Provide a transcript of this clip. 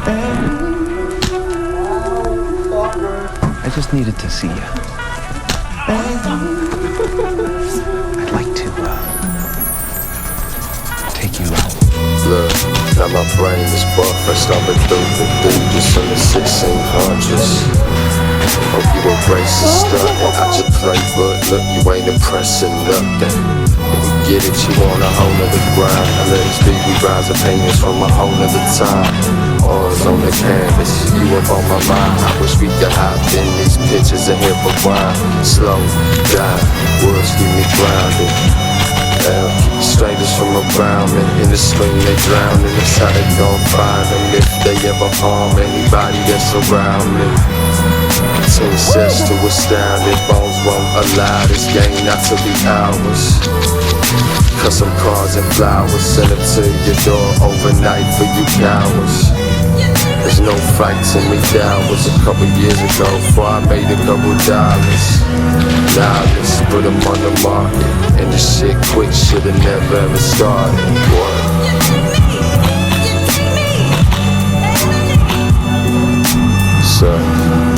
I just needed to see you. I'd like to take you out. Look, now my brain is buffed. I've been through the digits in the 1600s. Hope you embrace the stunt out your playbook. Look, you ain't impressing nothing. If you get it, you want a whole nother grind. Now let us be, we rise of payments from a whole nother time. Oils on the canvas, you up on my mind. I wish we could hop in these pictures and hit rewind. Slow down, words keep me grounded. Strangers from around me, in the stream they drown. And that's how they gon' find them if they ever harm anybody that's around me. 10 sets to astounded, bones won't allow this game not to be ours. Custom cards and flowers, send them to your door overnight for you cowards. There's no fights in me was a couple years ago before I made a couple dollars. Now let's put them on the market, and this shit quick should've never ever started. Boy. So